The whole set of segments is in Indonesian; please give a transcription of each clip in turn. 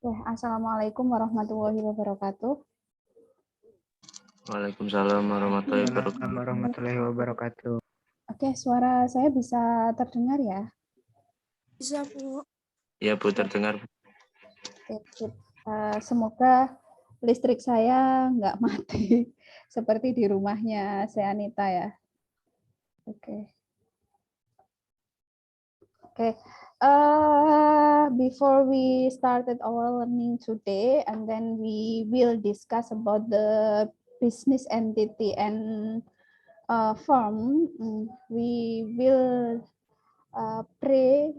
Assalamualaikum warahmatullahi wabarakatuh. Waalaikumsalam warahmatullahi wabarakatuh. Warahmatullahi wabarakatuh. Oke, suara saya bisa terdengar ya? Bisa, Bu. Ya, Bu, terdengar. Oke, sip. Semoga listrik saya nggak mati seperti di rumahnya Seanita ya. Oke. Before we started our learning today, and then we will discuss about the business entity and firm. We will pray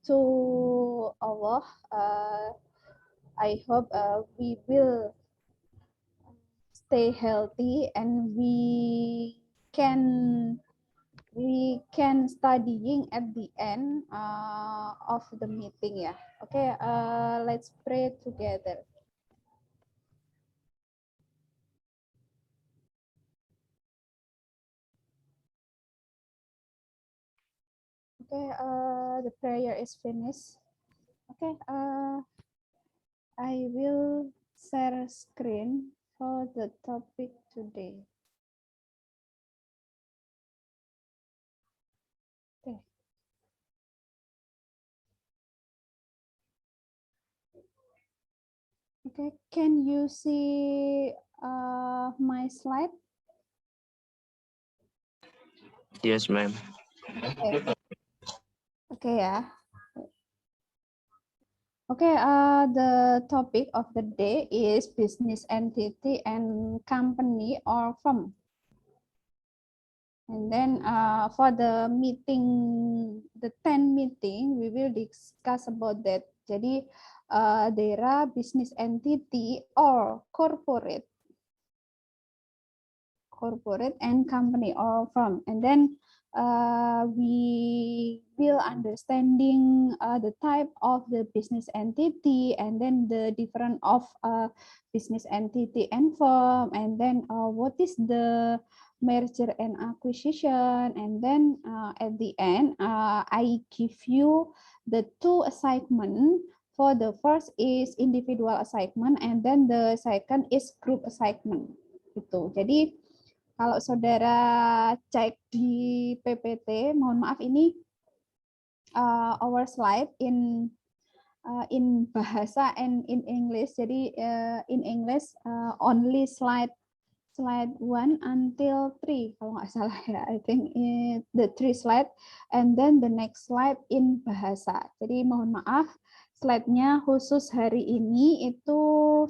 to Allah. I hope we will stay healthy and we can studying at the end of the meeting ya. Okay, let's pray together. Okay, the prayer is finished. Okay, I will share screen for the topic today. Okay. Okay, can you see my slide? Yes, ma'am. Okay ya. Okay, the topic of the day is business entity and company or firm. And then for the meeting, the 10 meeting, we will discuss about that. Jadi, there are business entity or corporate and company or firm. And then we will understanding the type of the business entity, and then the different of business entity and firm, and then what is the merger and acquisition, and then at the end I give you the 2 assignment. For the first is individual assignment, and then the second is group assignment. Gitu. Jadi kalau saudara cek di PPT, mohon maaf ini our slide in bahasa and in English. Jadi in English only slide 1 until 3 kalau nggak salah ya. I think the 3 slide and then the next slide in bahasa. Jadi mohon maaf, slide-nya khusus hari ini itu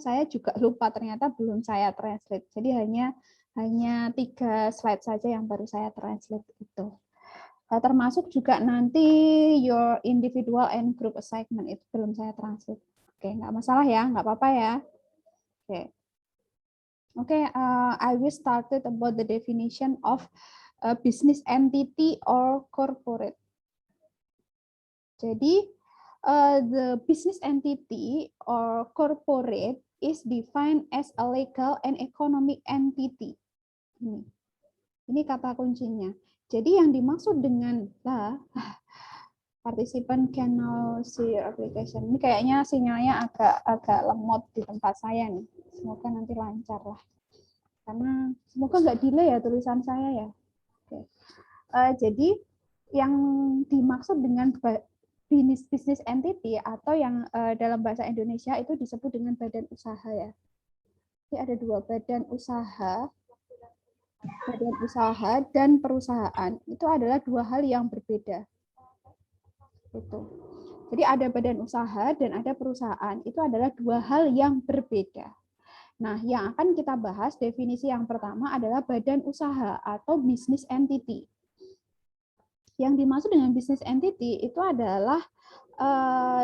saya juga lupa, ternyata belum saya translate. Jadi hanya 3 slide saja yang baru saya translate itu. Termasuk juga nanti your individual and group assignment itu belum saya translate. Oke, nggak masalah ya, nggak apa-apa ya. Oke. Okay, I will start about the definition of a business entity or corporate. Jadi, the business entity or corporate is defined as a legal and economic entity. Ini kata kuncinya. Jadi yang dimaksud dengan participant can now see your application. Ini kayaknya sinyalnya agak lemot di tempat saya nih. Semoga nanti lancar lah. Karena semoga nggak delay ya tulisan saya ya. Oke. Jadi yang dimaksud dengan business entity atau yang dalam bahasa Indonesia itu disebut dengan badan usaha ya. Jadi ada 2 badan usaha. Badan usaha dan perusahaan itu adalah 2 hal yang berbeda. Itu. Jadi ada badan usaha dan ada perusahaan, itu adalah 2 hal yang berbeda. Nah, yang akan kita bahas definisi yang pertama adalah badan usaha atau business entity. Yang dimaksud dengan business entity itu adalah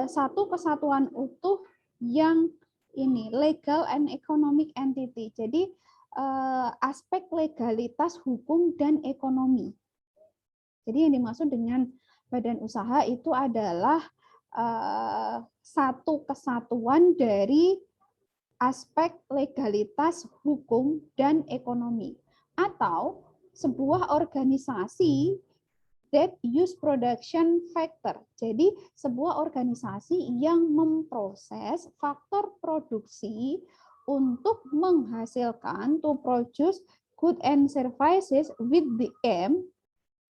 satu kesatuan utuh yang ini legal and economic entity. Jadi aspek legalitas hukum dan ekonomi. Jadi yang dimaksud dengan badan usaha itu adalah satu kesatuan dari aspek legalitas hukum dan ekonomi, atau sebuah organisasi that use production factor. Jadi sebuah organisasi yang memproses faktor produksi untuk menghasilkan to produce goods and services with the aim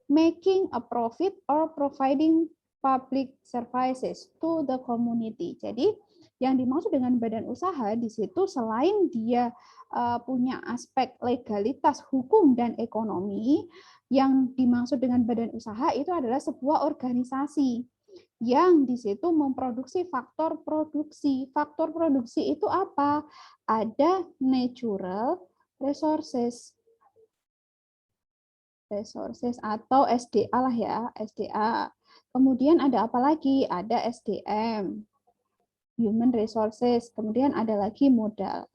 making a profit or providing public services to the community. Jadi yang dimaksud dengan badan usaha di situ selain dia punya aspek legalitas hukum dan ekonomi, yang dimaksud dengan badan usaha itu adalah sebuah organisasi yang di situ memproduksi faktor produksi. Faktor produksi itu apa? Ada natural resources atau SDA lah ya, SDA. Kemudian ada apa lagi? Ada SDM, human resources. Kemudian ada lagi modal.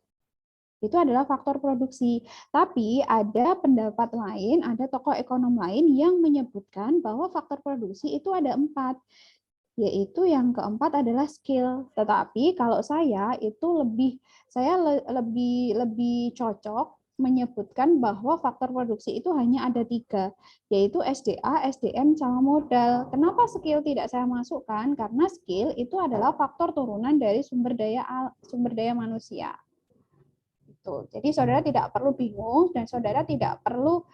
Itu adalah faktor produksi. Tapi ada pendapat lain, ada tokoh ekonom lain yang menyebutkan bahwa faktor produksi itu ada 4, yaitu yang keempat adalah skill. Tetapi kalau saya itu lebih cocok menyebutkan bahwa faktor produksi itu hanya ada 3, yaitu SDA, SDM, sama modal. Kenapa skill tidak saya masukkan? Karena skill itu adalah faktor turunan dari sumber daya manusia. Jadi saudara tidak perlu bingung dan saudara tidak perlu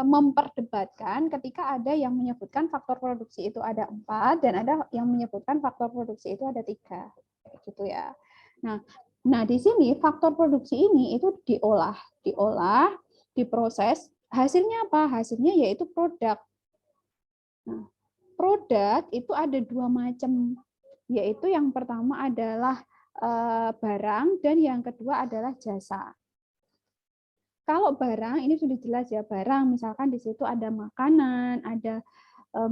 memperdebatkan ketika ada yang menyebutkan faktor produksi itu ada 4 dan ada yang menyebutkan faktor produksi itu ada 3, gitu ya. Nah di sini faktor produksi ini itu diolah, diproses, hasilnya apa? Hasilnya yaitu produk. Nah, produk itu ada 2 macam, yaitu yang pertama adalah barang dan yang kedua adalah jasa. Kalau barang ini sudah jelas ya, barang misalkan di situ ada makanan, ada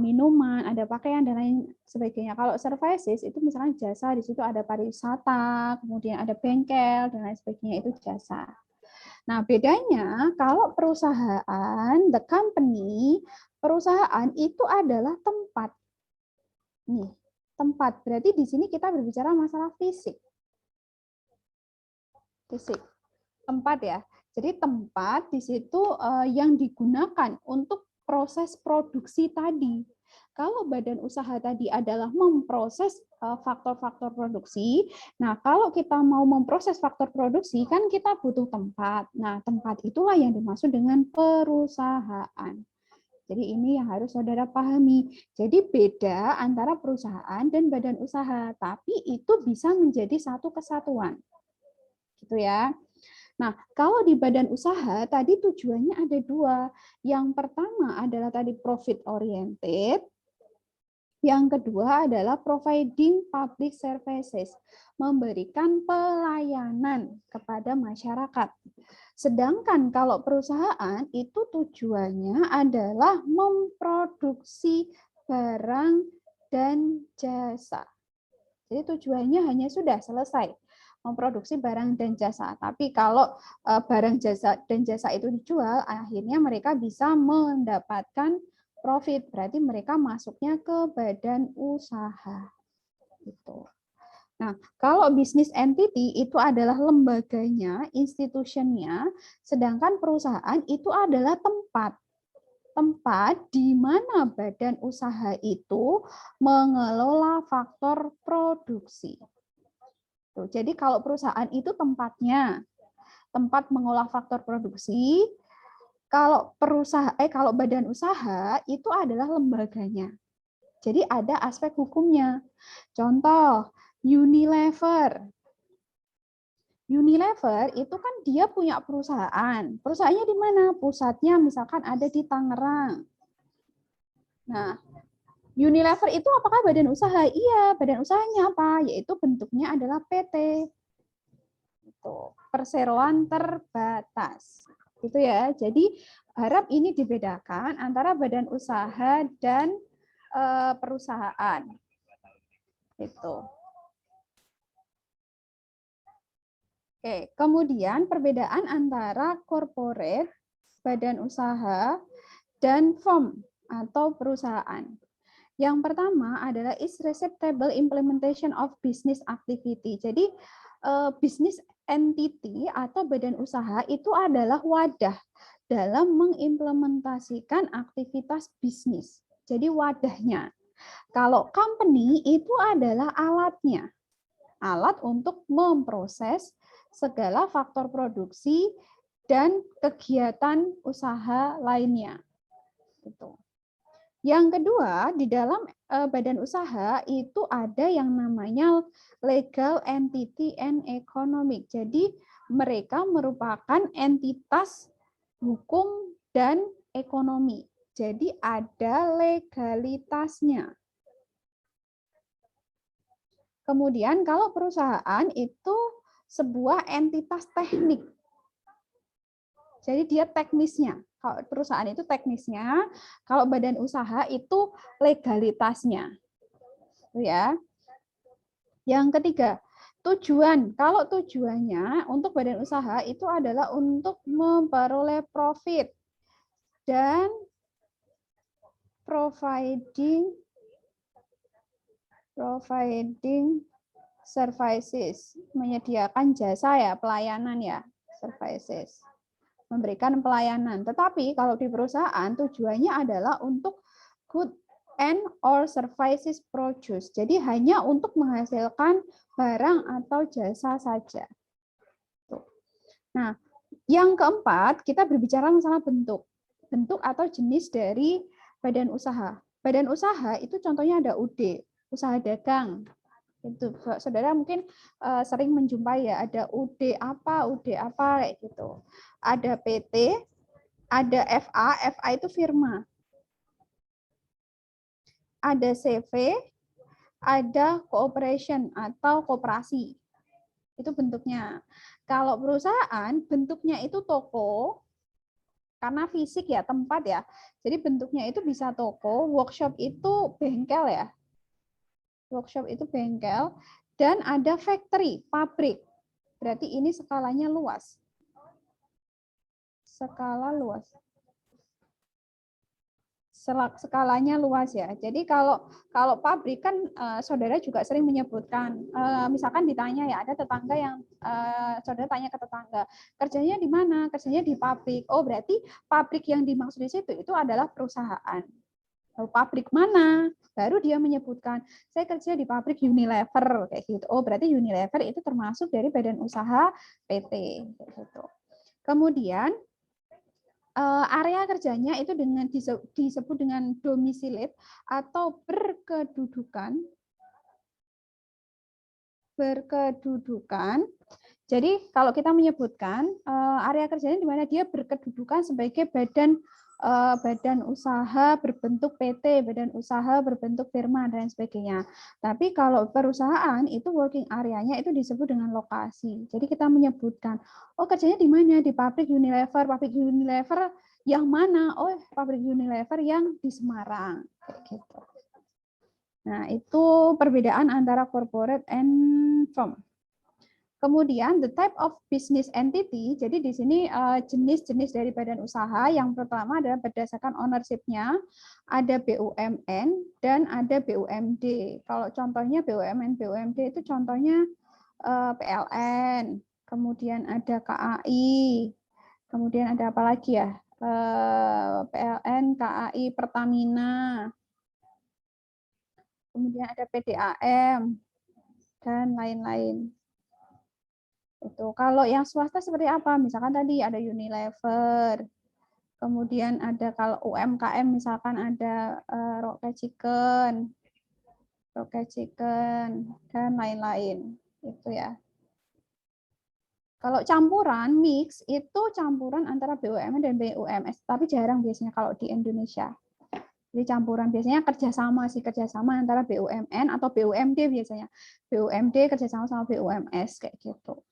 minuman, ada pakaian dan lain sebagainya. Kalau services itu misalkan jasa, di situ ada pariwisata, kemudian ada bengkel dan lain sebagainya, itu jasa. Nah, bedanya kalau perusahaan, the company, perusahaan itu adalah tempat. Nih, tempat. Berarti di sini kita berbicara masalah fisik. Tempat ya. Jadi tempat di situ yang digunakan untuk proses produksi tadi. Kalau badan usaha tadi adalah memproses faktor-faktor produksi, nah kalau kita mau memproses faktor produksi kan kita butuh tempat. Nah, tempat itulah yang dimaksud dengan perusahaan. Jadi ini yang harus saudara pahami. Jadi beda antara perusahaan dan badan usaha, tapi itu bisa menjadi satu kesatuan. Gitu ya. Nah, kalau di badan usaha tadi tujuannya ada 2. Yang pertama adalah tadi profit oriented. Yang kedua adalah providing public services, memberikan pelayanan kepada masyarakat. Sedangkan kalau perusahaan itu tujuannya adalah memproduksi barang dan jasa. Jadi tujuannya hanya sudah selesai memproduksi barang dan jasa. Tapi kalau barang jasa dan jasa itu dijual, akhirnya mereka bisa mendapatkan profit. Berarti mereka masuknya ke badan usaha. Gitu. Nah, kalau bisnis entity itu adalah lembaganya, institusinya, sedangkan perusahaan itu adalah tempat. Tempat di mana badan usaha itu mengelola faktor produksi. Jadi kalau perusahaan itu tempatnya, tempat mengolah faktor produksi. Kalau kalau badan usaha itu adalah lembaganya. Jadi ada aspek hukumnya. Contoh, Unilever. Unilever itu kan dia punya perusahaan. Perusahaannya di mana? Pusatnya misalkan ada di Tangerang. Nah, Unilever itu apakah badan usaha? Iya, badan usahanya apa? Yaitu bentuknya adalah PT. Itu, perseroan terbatas. Itu ya. Jadi harap ini dibedakan antara badan usaha dan perusahaan. Itu. Oke, kemudian perbedaan antara corporate, badan usaha, dan firm atau perusahaan. Yang pertama adalah is receptable implementation of business activity. Jadi business entity atau badan usaha itu adalah wadah dalam mengimplementasikan aktivitas bisnis. Jadi wadahnya. Kalau company itu adalah alatnya. Alat untuk memproses segala faktor produksi dan kegiatan usaha lainnya. Gitu. Yang kedua, di dalam badan usaha itu ada yang namanya legal entity and economic. Jadi mereka merupakan entitas hukum dan ekonomi. Jadi ada legalitasnya. Kemudian kalau perusahaan itu sebuah entitas teknik. Jadi dia teknisnya. Kalau perusahaan itu teknisnya, kalau badan usaha itu legalitasnya. Ya. Yang ketiga, tujuan. Kalau tujuannya untuk badan usaha itu adalah untuk memperoleh profit dan providing services, menyediakan jasa ya, pelayanan ya, services. Memberikan pelayanan. Tetapi kalau di perusahaan tujuannya adalah untuk good and or services produce. Jadi hanya untuk menghasilkan barang atau jasa saja. Nah, yang keempat kita berbicara masalah bentuk. Bentuk atau jenis dari badan usaha. Badan usaha itu contohnya ada UD, usaha dagang. Itu saudara mungkin sering menjumpai ya, ada UD apa kayak gitu. Ada PT, ada FA itu firma. Ada CV, ada cooperation atau koperasi. Itu bentuknya. Kalau perusahaan bentuknya itu toko, karena fisik ya, tempat ya. Jadi bentuknya itu bisa toko, workshop itu bengkel ya. Workshop itu bengkel, dan ada factory, pabrik. Berarti ini skalanya luas. Skala luas. Skalanya luas ya. Jadi kalau pabrik kan saudara juga sering menyebutkan, misalkan ditanya ya, ada tetangga yang saudara tanya ke tetangga, kerjanya di mana? Kerjanya di pabrik. Oh, berarti pabrik yang dimaksud di situ itu adalah perusahaan. Lalu pabrik mana? Baru dia menyebutkan, saya kerja di pabrik Unilever kayak gitu. Oh, berarti Unilever itu termasuk dari badan usaha PT kayak gitu. Kemudian area kerjanya itu disebut dengan domiciliate atau berkedudukan. Jadi kalau kita menyebutkan area kerjanya di mana dia berkedudukan sebagai badan usaha berbentuk PT, badan usaha berbentuk firma dan sebagainya. Tapi kalau perusahaan itu working area-nya itu disebut dengan lokasi. Jadi kita menyebutkan, oh kerjanya di mana? Di pabrik Unilever. Pabrik Unilever yang mana? Oh, pabrik Unilever yang di Semarang. Kayak gitu. Nah, itu perbedaan antara corporate and firm. Kemudian the type of business entity, jadi di sini jenis-jenis dari badan usaha, yang pertama adalah berdasarkan ownership-nya, ada BUMN dan ada BUMD. Kalau contohnya BUMN, BUMD itu contohnya PLN, kemudian ada KAI, kemudian ada apa lagi ya? PLN, KAI, Pertamina, kemudian ada PDAM, dan lain-lain. Itu kalau yang swasta seperti apa? Misalkan tadi ada Unilever, kemudian ada kalau UMKM misalkan ada Rocket Chicken, dan lain-lain. Itu ya. Kalau campuran, mix, itu campuran antara BUMN dan BUMS, tapi jarang biasanya kalau di Indonesia. Jadi campuran biasanya kerjasama antara BUMN atau BUMD biasanya. BUMD kerjasama sama BUMS kayak gitu.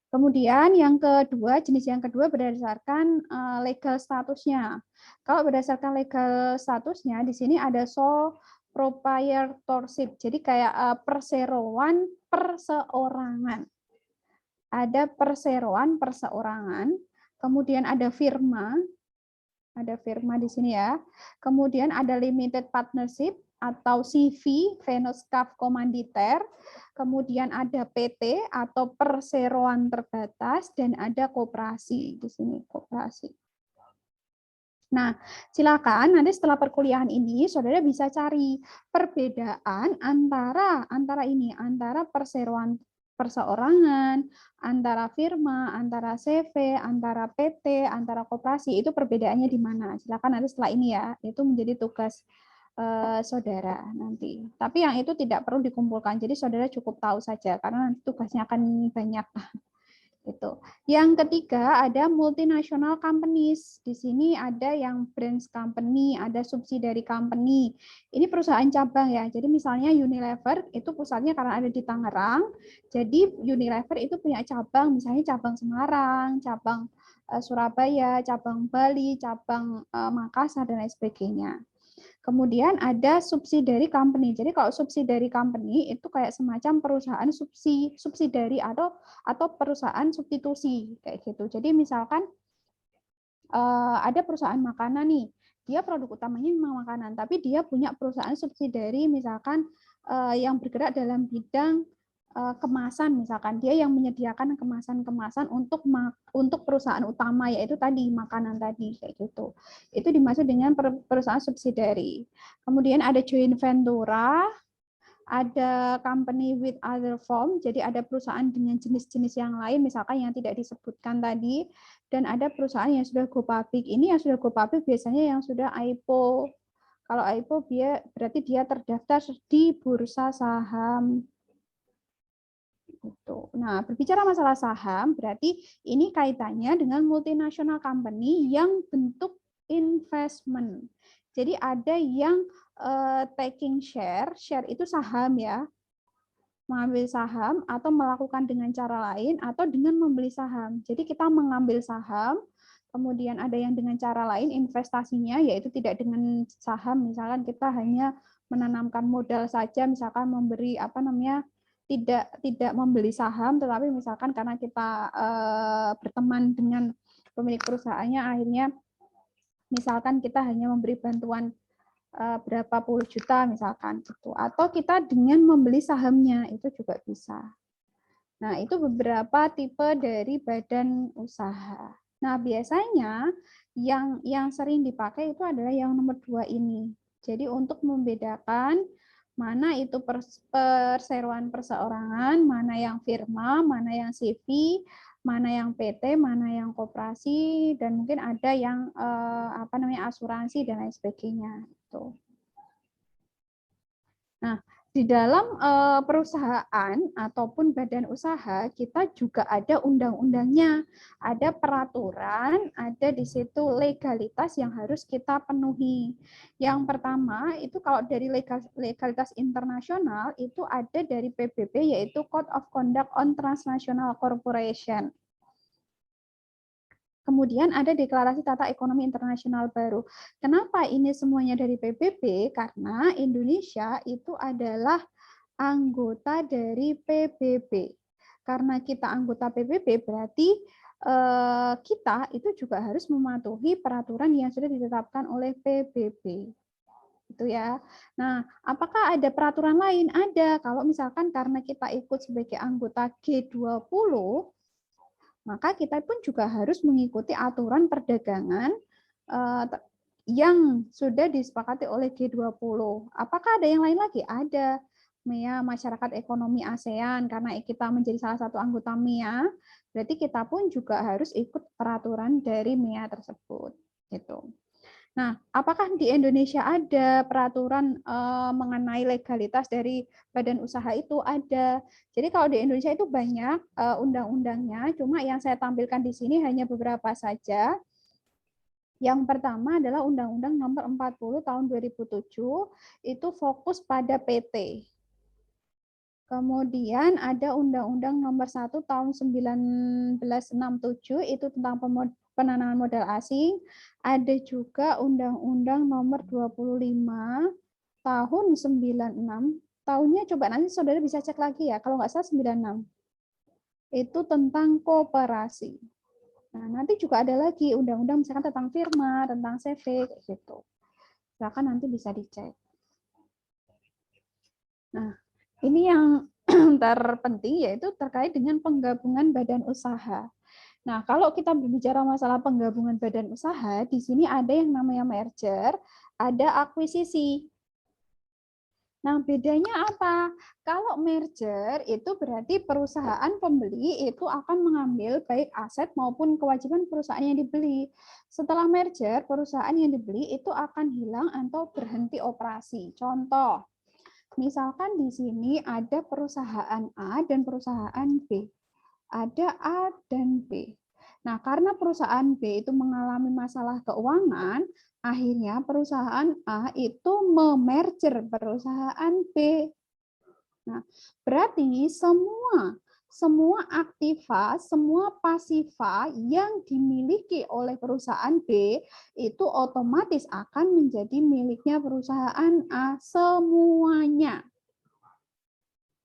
Kemudian yang kedua, jenis yang kedua berdasarkan legal statusnya. Kalau berdasarkan legal statusnya, di sini ada sole proprietorship. Jadi kayak perseroan perseorangan. Ada perseroan perseorangan, kemudian ada firma di sini ya. Kemudian ada limited partnership atau CV, Vennootschap Commanditair, kemudian ada PT atau perseroan terbatas, dan ada koperasi di sini, koperasi. Nah, silakan nanti setelah perkuliahan ini saudara bisa cari perbedaan antara perseroan perseorangan, antara firma, antara CV, antara PT, antara koperasi, itu perbedaannya di mana. Silakan nanti setelah ini ya, itu menjadi tugas saudara nanti. Tapi yang itu tidak perlu dikumpulkan, jadi saudara cukup tahu saja karena nanti tugasnya akan banyak. Itu. Yang ketiga ada multinational companies. Di sini ada yang branch company, ada subsidiary company. Ini perusahaan cabang ya. Jadi misalnya Unilever itu pusatnya karena ada di Tangerang. Jadi Unilever itu punya cabang, misalnya cabang Semarang, cabang Surabaya, cabang Bali, cabang Makassar dan lain sebagainya. Kemudian ada subsidiary company. Jadi kalau subsidiary company itu kayak semacam perusahaan subsidiary atau perusahaan substitusi kayak gitu. Jadi misalkan ada perusahaan makanan nih, dia produk utamanya memang makanan, tapi dia punya perusahaan subsidiary misalkan yang bergerak dalam bidang kemasan, misalkan dia yang menyediakan kemasan-kemasan untuk perusahaan utama, yaitu tadi makanan tadi kayak gitu. Itu dimaksud dengan perusahaan subsidiary. Kemudian ada joint ventura, ada company with other form, jadi ada perusahaan dengan jenis-jenis yang lain, misalkan yang tidak disebutkan tadi, dan ada perusahaan yang sudah go public. Ini yang sudah go public biasanya yang sudah IPO. Kalau IPO berarti dia terdaftar di bursa saham. Nah, berbicara masalah saham, berarti ini kaitannya dengan multinational company yang bentuk investment. Jadi ada yang taking share itu saham ya, mengambil saham atau melakukan dengan cara lain atau dengan membeli saham. Jadi kita mengambil saham, kemudian ada yang dengan cara lain investasinya, yaitu tidak dengan saham, misalkan kita hanya menanamkan modal saja, misalkan memberi tidak membeli saham, tetapi misalkan karena kita berteman dengan pemilik perusahaannya, akhirnya misalkan kita hanya memberi bantuan berapa puluh juta misalkan gitu, atau kita dengan membeli sahamnya itu juga bisa. Nah, itu beberapa tipe dari badan usaha. Nah, biasanya yang sering dipakai itu adalah yang nomor 2 ini. Jadi untuk membedakan mana itu perseroan perseorangan, mana yang firma, mana yang CV, mana yang PT, mana yang koperasi, dan mungkin ada yang asuransi dan lain sebagainya. Nah, di dalam perusahaan ataupun badan usaha kita juga ada undang-undangnya, ada peraturan, ada di situ legalitas yang harus kita penuhi. Yang pertama itu kalau dari legalitas internasional itu ada dari PBB, yaitu Code of Conduct on Transnational Corporation. Kemudian ada deklarasi tata ekonomi internasional baru. Kenapa ini semuanya dari PBB? Karena Indonesia itu adalah anggota dari PBB. Karena kita anggota PBB berarti kita itu juga harus mematuhi peraturan yang sudah ditetapkan oleh PBB. Itu ya. Nah, apakah ada peraturan lain? Ada. Kalau misalkan karena kita ikut sebagai anggota G20, maka kita pun juga harus mengikuti aturan perdagangan yang sudah disepakati oleh G20. Apakah ada yang lain lagi? Ada. MEA, Masyarakat Ekonomi ASEAN, karena kita menjadi salah satu anggota MEA, berarti kita pun juga harus ikut peraturan dari MEA tersebut. Gitu. Nah, apakah di Indonesia ada peraturan mengenai legalitas dari badan usaha itu? Ada. Jadi kalau di Indonesia itu banyak undang-undangnya, cuma yang saya tampilkan di sini hanya beberapa saja. Yang pertama adalah Undang-Undang Nomor 40 Tahun 2007, itu fokus pada PT. Kemudian ada Undang-Undang Nomor 1 Tahun 1967, itu tentang penanaman modal asing. Ada juga Undang-Undang Nomor 25 Tahun 96. Tahunnya coba nanti saudara bisa cek lagi ya, kalau nggak salah 96. Itu tentang koperasi. Nah, nanti juga ada lagi undang-undang misalkan tentang firma, tentang CV, kayak gitu. Silakan nanti bisa dicek. Nah, ini yang terpenting yaitu terkait dengan penggabungan badan usaha. Nah, kalau kita berbicara masalah penggabungan badan usaha, di sini ada yang namanya merger, ada akuisisi. Nah, bedanya apa? Kalau merger itu berarti perusahaan pembeli itu akan mengambil baik aset maupun kewajiban perusahaan yang dibeli. Setelah merger, perusahaan yang dibeli itu akan hilang atau berhenti operasi. Contoh, misalkan di sini ada perusahaan A dan perusahaan B. Ada A dan B. Nah, karena perusahaan B itu mengalami masalah keuangan, akhirnya perusahaan A itu memerger perusahaan B. Nah, berarti semua aktiva, semua pasiva yang dimiliki oleh perusahaan B itu otomatis akan menjadi miliknya perusahaan A semuanya.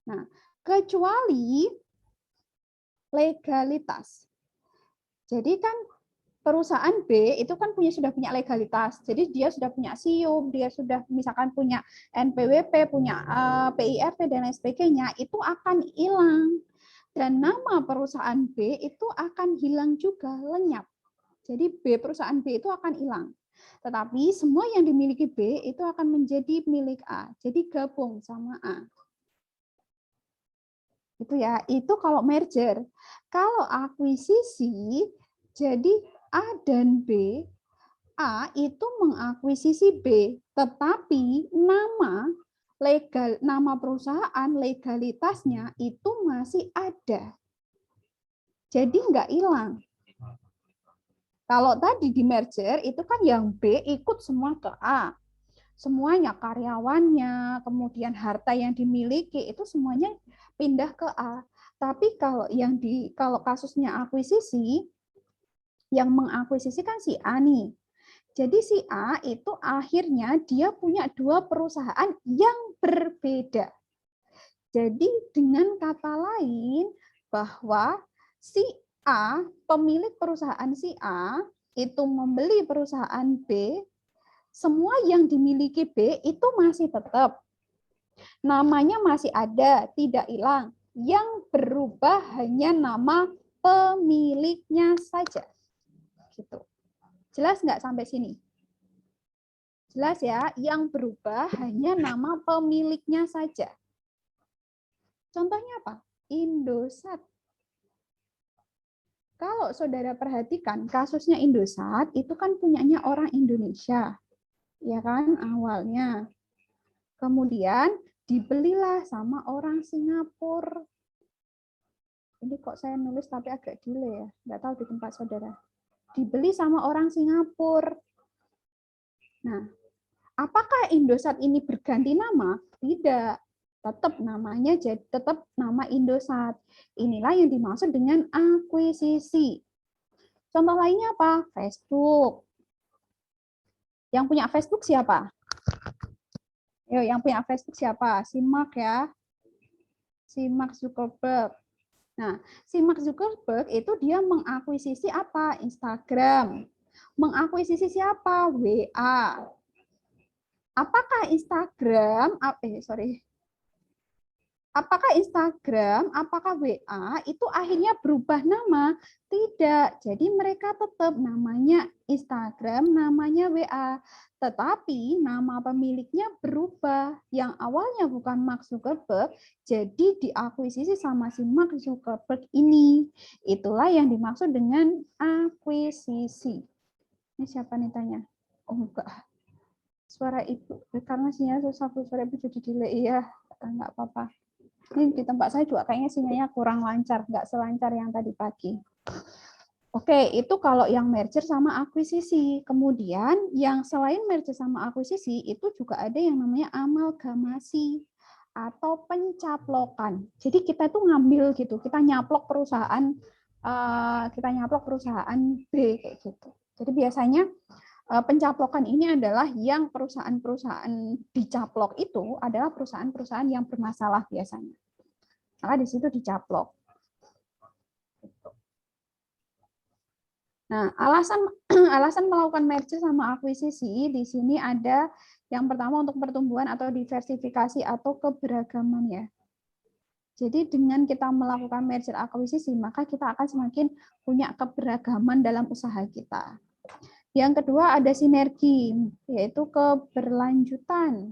Nah, kecuali legalitas. Jadi kan perusahaan B itu kan sudah punya legalitas. Jadi dia sudah punya SIUP, dia sudah misalkan punya NPWP, punya PIRT dan lain sebagainya, itu akan hilang. Dan nama perusahaan B itu akan hilang juga, lenyap. Jadi perusahaan B itu akan hilang. Tetapi semua yang dimiliki B itu akan menjadi milik A. Jadi gabung sama A. Itu ya, itu kalau merger. Kalau akuisisi, jadi A dan B, A itu mengakuisisi B, tetapi nama perusahaan legalitasnya itu masih ada. Jadi nggak hilang. Kalau tadi di merger itu kan yang B ikut semua ke A. Semuanya karyawannya, kemudian harta yang dimiliki itu semuanya pindah ke A. Tapi kalau kasusnya akuisisi, yang mengakuisisi kan si A nih. Jadi si A itu akhirnya dia punya dua perusahaan yang berbeda. Jadi dengan kata lain bahwa si A, pemilik perusahaan si A itu membeli perusahaan B, semua yang dimiliki B itu masih tetap. Namanya masih ada, tidak hilang. Yang berubah hanya nama pemiliknya saja. Gitu. Jelas nggak sampai sini? Jelas ya, yang berubah hanya nama pemiliknya saja. Contohnya apa? Indosat. Kalau saudara perhatikan kasusnya Indosat, itu kan punyanya orang Indonesia. Ya kan, awalnya. Kemudian dibelilah sama orang Singapura. Ini kok saya nulis tapi agak delay ya, nggak tahu di tempat saudara. Dibeli sama orang Singapura. Nah, apakah Indosat ini berganti nama? Tidak. Tetap namanya tetap nama Indosat. Inilah yang dimaksud dengan akuisisi. Contoh lainnya apa? Facebook. Yang punya Facebook siapa? Yo, yang punya Facebook siapa? Si Mark ya. Si Mark Zuckerberg. Nah, si Mark Zuckerberg itu dia mengakuisisi apa? Instagram. Mengakuisisi siapa? WA. Apakah Instagram, apakah Instagram, apakah WA itu akhirnya berubah nama? Tidak. Jadi mereka tetap namanya Instagram, namanya WA. Tetapi nama pemiliknya berubah. Yang awalnya bukan Mark Zuckerberg, jadi diakuisisi sama si Mark Zuckerberg ini. Itulah yang dimaksud dengan akuisisi. Ini siapa nih tanya? Oh enggak. Suara ibu, karena sinyal susah, suara ibu jadi delay ya. Enggak apa-apa. Ini di tempat saya juga kayaknya sinyalnya kurang lancar, nggak selancar yang tadi pagi. Oke, itu kalau yang merger sama akuisisi. Kemudian yang selain merger sama akuisisi, itu juga ada yang namanya amalgamasi atau pencaplokan. Jadi kita tuh ngambil gitu, kita nyaplok perusahaan B kayak gitu. Jadi biasanya pencaplokan ini adalah yang perusahaan-perusahaan dicaplok itu adalah perusahaan-perusahaan yang bermasalah biasanya. Maka di situ dicaplok. Nah, alasan melakukan merger sama akuisisi di sini ada yang pertama untuk pertumbuhan atau diversifikasi atau keberagaman ya. Jadi dengan kita melakukan merger akuisisi, maka kita akan semakin punya keberagaman dalam usaha kita. Yang kedua ada sinergi, yaitu keberlanjutan.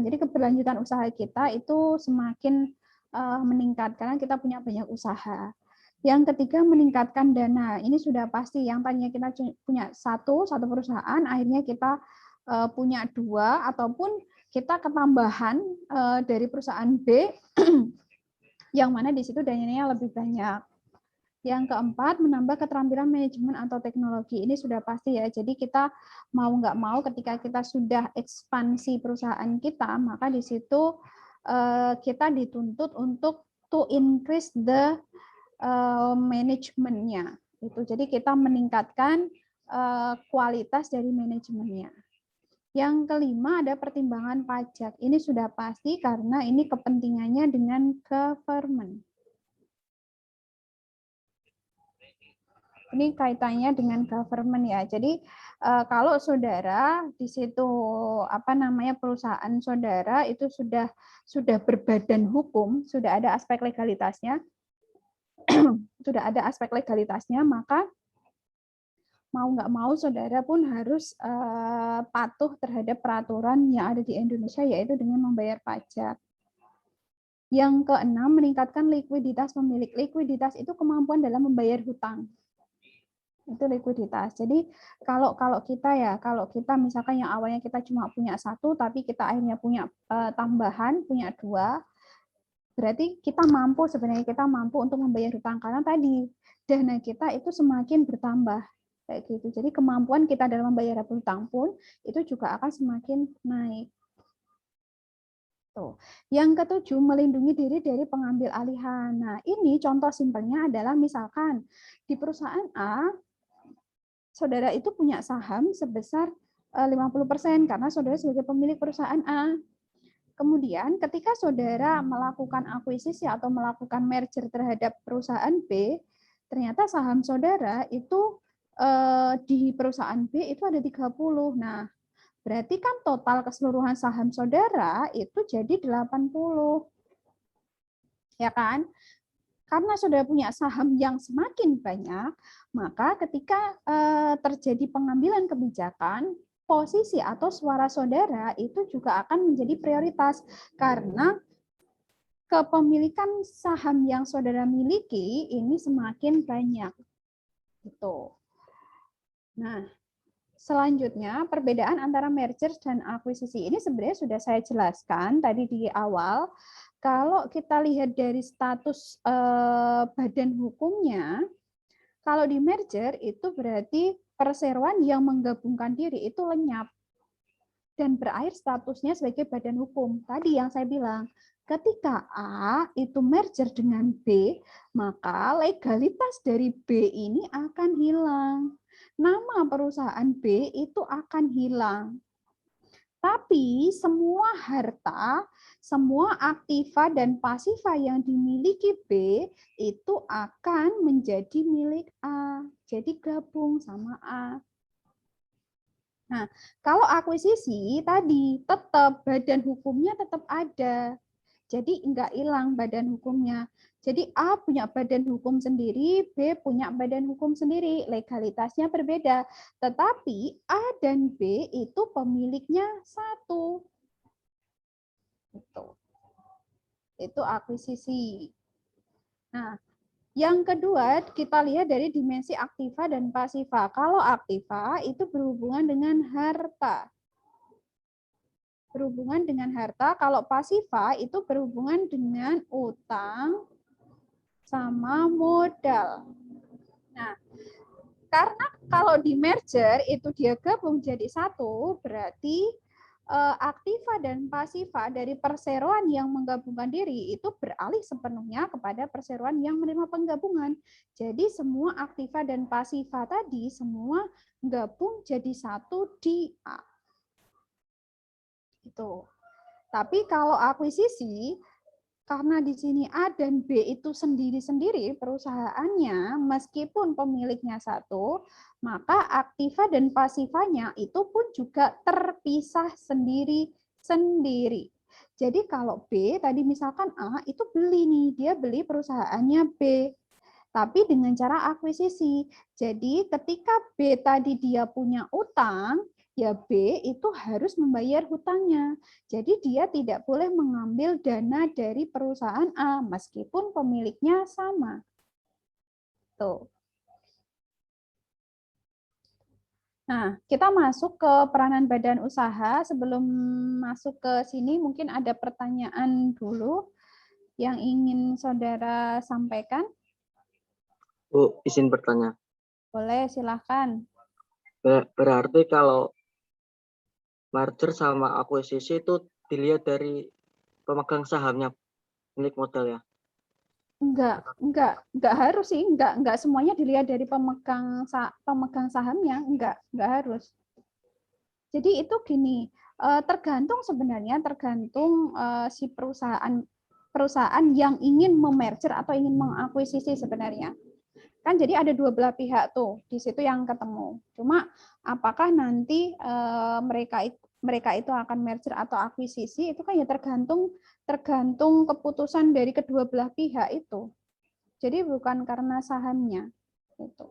Jadi keberlanjutan usaha kita itu semakin meningkat karena kita punya banyak usaha. Yang ketiga meningkatkan dana. Ini sudah pasti. Yang tadinya kita punya satu perusahaan, akhirnya kita punya dua, ataupun kita ketambahan dari perusahaan B yang mana di situ dananya lebih banyak. Yang keempat, menambah keterampilan manajemen atau teknologi. Ini sudah pasti ya. Jadi kita mau nggak mau ketika kita sudah ekspansi perusahaan kita, maka di situ kita dituntut untuk to increase the manajemennya. Jadi kita meningkatkan kualitas dari manajemennya. Yang kelima ada pertimbangan pajak. Ini sudah pasti karena ini kepentingannya dengan government. Ini kaitannya dengan government ya. Jadi kalau saudara di situ perusahaan saudara itu sudah berbadan hukum, sudah ada aspek legalitasnya, maka mau nggak mau saudara pun harus patuh terhadap peraturan yang ada di Indonesia, yaitu dengan membayar pajak. Yang keenam, meningkatkan likuiditas pemilik. Likuiditas itu kemampuan dalam membayar hutang. Itu likuiditas. Jadi kalau kita misalkan yang awalnya kita cuma punya satu, tapi kita akhirnya punya tambahan, punya dua, berarti kita mampu untuk membayar hutang karena tadi dana kita itu semakin bertambah kayak gitu. Jadi kemampuan kita dalam membayar hutang pun itu juga akan semakin naik. Tuh. Yang ketujuh, melindungi diri dari pengambil alihan. Nah, ini contoh simpelnya adalah misalkan di perusahaan A, saudara itu punya saham sebesar 50% karena saudara sebagai pemilik perusahaan A. Kemudian ketika saudara melakukan akuisisi atau melakukan merger terhadap perusahaan B, ternyata saham saudara itu di perusahaan B itu ada 30. Nah, berarti kan total keseluruhan saham saudara itu jadi 80. Ya kan? Karena saudara punya saham yang semakin banyak, maka ketika terjadi pengambilan kebijakan, posisi atau suara saudara itu juga akan menjadi prioritas karena kepemilikan saham yang saudara miliki ini semakin banyak. Gitu. Nah, selanjutnya perbedaan antara merger dan akuisisi ini sebenarnya sudah saya jelaskan tadi di awal. Kalau kita lihat dari status badan hukumnya, kalau di merger itu berarti perseroan yang menggabungkan diri itu lenyap dan berakhir statusnya sebagai badan hukum. Tadi yang saya bilang, ketika A itu merger dengan B, maka legalitas dari B ini akan hilang. Nama perusahaan B itu akan hilang. Tapi semua harta, semua aktiva dan pasiva yang dimiliki B itu akan menjadi milik A. Jadi gabung sama A. Nah, kalau akuisisi tadi tetap badan hukumnya tetap ada. Jadi enggak hilang badan hukumnya. Jadi A punya badan hukum sendiri, B punya badan hukum sendiri. Legalitasnya berbeda. Tetapi A dan B itu pemiliknya satu. Itu akuisisi. Nah, yang kedua kita lihat dari dimensi aktiva dan pasiva. Kalau aktiva itu berhubungan dengan harta. Berhubungan dengan harta, kalau pasiva itu berhubungan dengan utang sama modal. Nah, karena kalau di merger itu dia gabung jadi satu, berarti aktiva dan pasiva dari perseroan yang menggabungkan diri itu beralih sepenuhnya kepada perseroan yang menerima penggabungan. Jadi semua aktiva dan pasiva tadi semua gabung jadi satu di A. Itu. Tapi kalau akuisisi, karena di sini A dan B itu sendiri-sendiri perusahaannya, meskipun pemiliknya satu, maka aktiva dan pasivanya itu pun juga terpisah sendiri-sendiri. Jadi kalau B tadi misalkan A itu beli nih, dia beli perusahaannya B, tapi dengan cara akuisisi. Jadi ketika B tadi dia punya utang, ya B itu harus membayar hutangnya. Jadi dia tidak boleh mengambil dana dari perusahaan A meskipun pemiliknya sama. Tuh. Nah, kita masuk ke peranan badan usaha. Sebelum masuk ke sini, mungkin ada pertanyaan dulu yang ingin saudara sampaikan. Bu, izin bertanya. Boleh, silahkan. Berarti kalau merger sama akuisisi itu dilihat dari pemegang sahamnya, milik modal ya? Enggak harus sih, enggak semuanya dilihat dari pemegang sahamnya, enggak harus. Jadi itu gini, tergantung si perusahaan yang ingin memerger atau ingin mengakuisisi sebenarnya. Kan jadi ada dua belah pihak tuh di situ yang ketemu. Cuma apakah nanti mereka itu akan merger atau akuisisi itu kan ya tergantung keputusan dari kedua belah pihak itu. Jadi bukan karena sahamnya itu.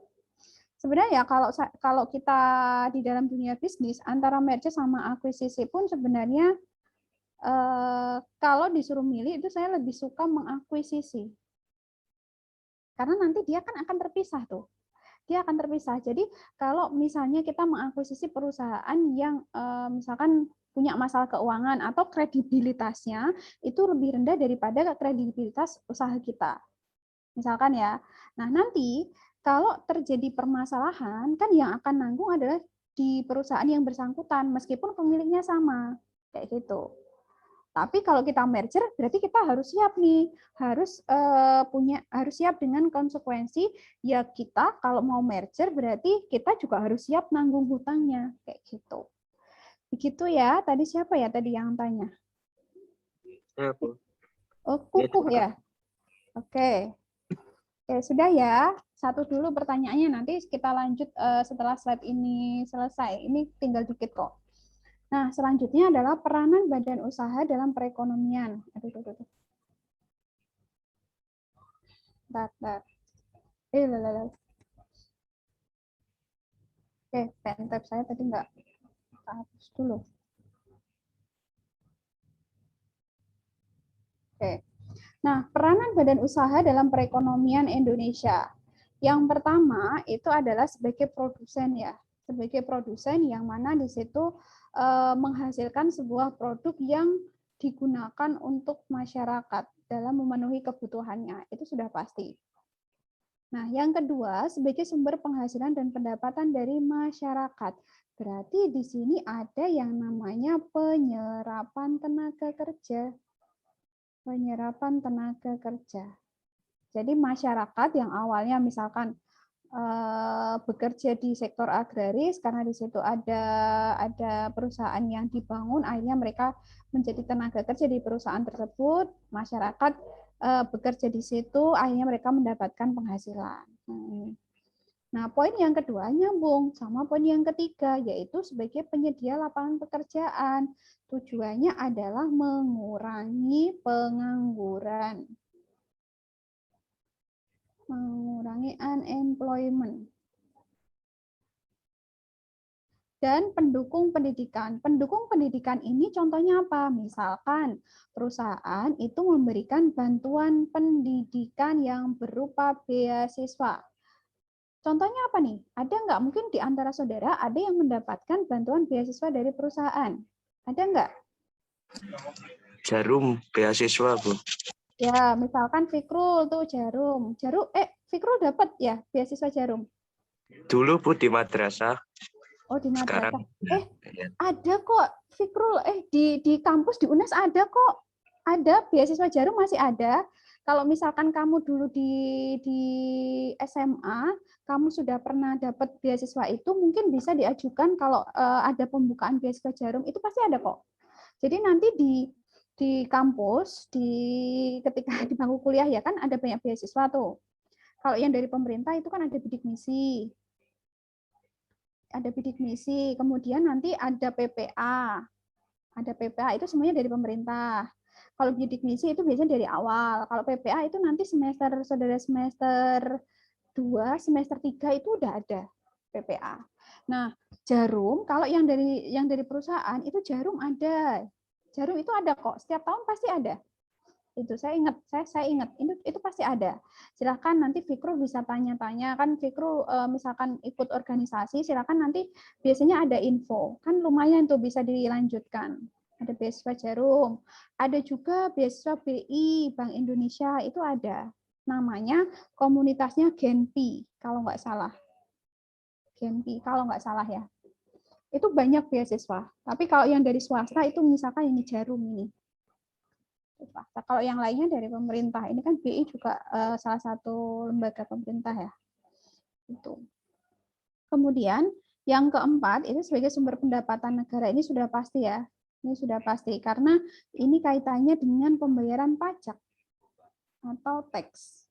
Sebenarnya kalau kita di dalam dunia bisnis antara merger sama akuisisi pun sebenarnya kalau disuruh milih itu saya lebih suka mengakuisisi. Karena nanti dia kan akan terpisah tuh. Dia akan terpisah. Jadi kalau misalnya kita mengakuisisi perusahaan yang misalkan punya masalah keuangan atau kredibilitasnya itu lebih rendah daripada kredibilitas usaha kita. Misalkan ya. Nah, nanti kalau terjadi permasalahan kan yang akan nanggung adalah di perusahaan yang bersangkutan meskipun pemiliknya sama. Kayak gitu. Tapi kalau kita merger berarti kita harus siap nih, harus siap dengan konsekuensi ya kita kalau mau merger berarti kita juga harus siap nanggung hutangnya kayak gitu. Begitu ya. Tadi siapa ya tadi yang tanya? Ya, Bu. Oh, Kukuh ya. Oke. Oke, sudah ya. Satu dulu pertanyaannya nanti kita lanjut setelah slide ini selesai. Ini tinggal dikit kok. Nah, selanjutnya adalah peranan badan usaha dalam perekonomian. Bentar. Oke, pen tab saya tadi nggak hapus dulu. Oke. Nah, peranan badan usaha dalam perekonomian Indonesia. Yang pertama itu adalah sebagai produsen ya. Sebagai produsen yang mana di situ menghasilkan sebuah produk yang digunakan untuk masyarakat dalam memenuhi kebutuhannya. Itu sudah pasti. Nah, yang kedua, sebagai sumber penghasilan dan pendapatan dari masyarakat. Berarti di sini ada yang namanya penyerapan tenaga kerja. Penyerapan tenaga kerja. Jadi masyarakat yang awalnya misalkan bekerja di sektor agraris karena di situ ada perusahaan yang dibangun, akhirnya mereka menjadi tenaga kerja di perusahaan tersebut, masyarakat bekerja di situ, akhirnya mereka mendapatkan penghasilan. Nah, poin yang kedua nyambung sama poin yang ketiga, yaitu sebagai penyedia lapangan pekerjaan. Tujuannya adalah mengurangi pengangguran. Mengurangi unemployment. Dan pendukung pendidikan. Pendukung pendidikan ini contohnya apa? Misalkan perusahaan itu memberikan bantuan pendidikan yang berupa beasiswa. Contohnya apa nih? Ada nggak mungkin di antara saudara ada yang mendapatkan bantuan beasiswa dari perusahaan? Ada nggak? Jarum beasiswa, Bu. Ya, misalkan Fikrul tuh Jarum. Fikrul dapat ya beasiswa Jarum? Dulu, Bu, di madrasah. Oh, di madrasah. Sekarang ya. Ada kok Fikrul. Di kampus di UNES ada kok. Ada beasiswa Jarum masih ada. Kalau misalkan kamu dulu di SMA, kamu sudah pernah dapat beasiswa itu, mungkin bisa diajukan kalau ada pembukaan beasiswa Jarum, itu pasti ada kok. Jadi nanti di kampus, ketika di bangku kuliah ya kan ada banyak beasiswa tuh. Kalau yang dari pemerintah itu kan ada bidik misi. Ada bidik misi, kemudian nanti ada PPA. Ada PPA itu semuanya dari pemerintah. Kalau bidik misi itu biasanya dari awal. Kalau PPA itu nanti saudara semester 2, semester 3 itu udah ada PPA. Nah, Jarum kalau yang dari perusahaan itu Jarum ada. Jarum itu ada kok, setiap tahun pasti ada. Itu saya ingat itu pasti ada. Silakan nanti Fikru bisa tanya-tanya, kan Fikru misalkan ikut organisasi, silakan nanti biasanya ada info, kan lumayan tuh bisa dilanjutkan. Ada beasiswa Jarum, ada juga beasiswa BI Bank Indonesia, itu ada, namanya komunitasnya Genpi kalau nggak salah. Genpi kalau nggak salah ya. Itu banyak beasiswa, tapi kalau yang dari swasta itu misalkan ini Jarum ini. Kalau yang lainnya dari pemerintah, ini kan BI juga salah satu lembaga pemerintah ya. Itu. Kemudian yang keempat itu sebagai sumber pendapatan negara, ini sudah pasti ya. Ini sudah pasti karena ini kaitannya dengan pembayaran pajak atau tax.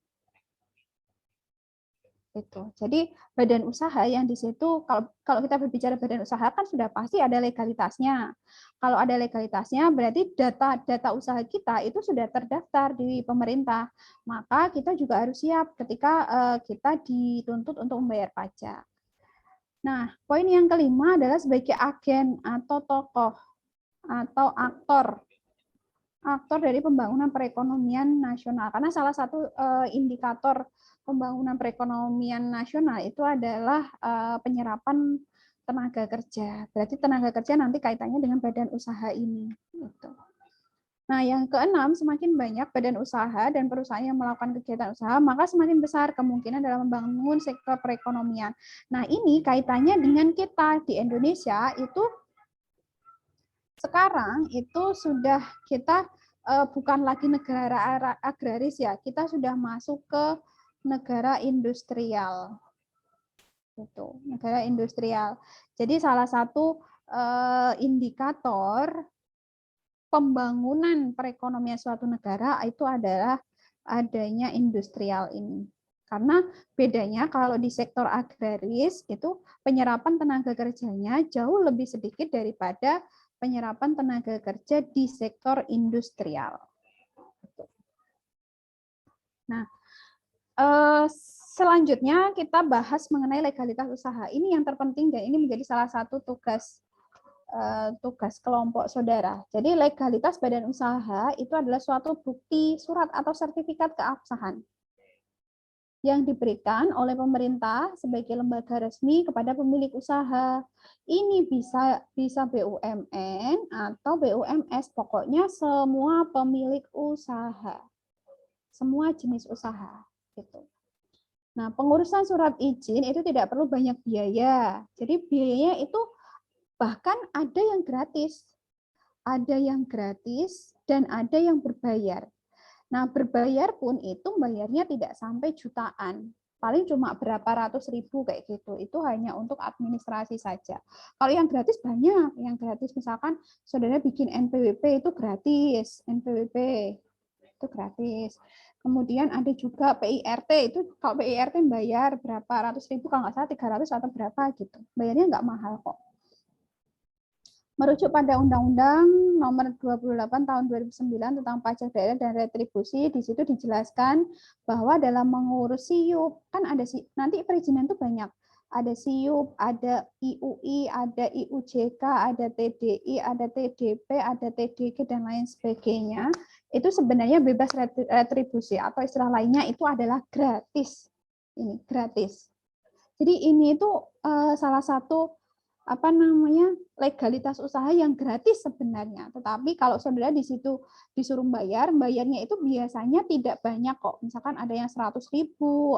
Itu. Jadi badan usaha yang di situ, kalau kita berbicara badan usaha kan sudah pasti ada legalitasnya. Kalau ada legalitasnya berarti data usaha kita itu sudah terdaftar di pemerintah. Maka kita juga harus siap ketika kita dituntut untuk membayar pajak. Nah, poin yang kelima adalah sebagai agen atau tokoh atau aktor dari pembangunan perekonomian nasional. Karena salah satu indikator pembangunan perekonomian nasional itu adalah penyerapan tenaga kerja. Berarti tenaga kerja nanti kaitannya dengan badan usaha ini. Gitu. Nah, yang keenam, semakin banyak badan usaha dan perusahaan yang melakukan kegiatan usaha, maka semakin besar kemungkinan dalam membangun sektor perekonomian. Nah, ini kaitannya dengan kita di Indonesia itu sekarang itu sudah kita bukan lagi negara agraris ya, kita sudah masuk ke negara industrial. Itu, negara industrial. Jadi salah satu indikator pembangunan perekonomian suatu negara itu adalah adanya industrial ini. Karena bedanya kalau di sektor agraris itu penyerapan tenaga kerjanya jauh lebih sedikit daripada penyerapan tenaga kerja di sektor industrial. Nah, selanjutnya kita bahas mengenai legalitas usaha. Ini yang terpenting dan ini menjadi salah satu tugas kelompok saudara. Jadi legalitas badan usaha itu adalah suatu bukti surat atau sertifikat keabsahan yang diberikan oleh pemerintah sebagai lembaga resmi kepada pemilik usaha. Ini bisa BUMN atau BUMS, pokoknya semua pemilik usaha, semua jenis usaha. Gitu. Nah, pengurusan surat izin itu tidak perlu banyak biaya. Jadi biayanya itu bahkan ada yang gratis dan ada yang berbayar. Nah, berbayar pun itu bayarnya tidak sampai jutaan. Paling cuma berapa ratus ribu kayak gitu. Itu hanya untuk administrasi saja. Kalau yang gratis banyak. Yang gratis misalkan saudara bikin NPWP itu gratis. NPWP itu gratis. Kemudian ada juga PIRT. Itu kalau PIRT bayar berapa ratus ribu, kalau nggak salah 300 atau berapa gitu. Bayarnya nggak mahal kok. Merujuk pada Undang-Undang Nomor 28 Tahun 2009 tentang pajak daerah dan retribusi, di situ dijelaskan bahwa dalam mengurus SIUP, kan ada nanti perizinan itu banyak. Ada SIUP, ada IUI, ada IUJK, ada TDI, ada TDP, ada TDG, dan lain sebagainya. Itu sebenarnya bebas retribusi, atau istilah lainnya itu adalah gratis. Ini gratis. Jadi ini itu salah satu legalitas usaha yang gratis sebenarnya. Tetapi kalau saudara di situ disuruh bayarnya itu biasanya tidak banyak kok. Misalkan ada yang 100.000,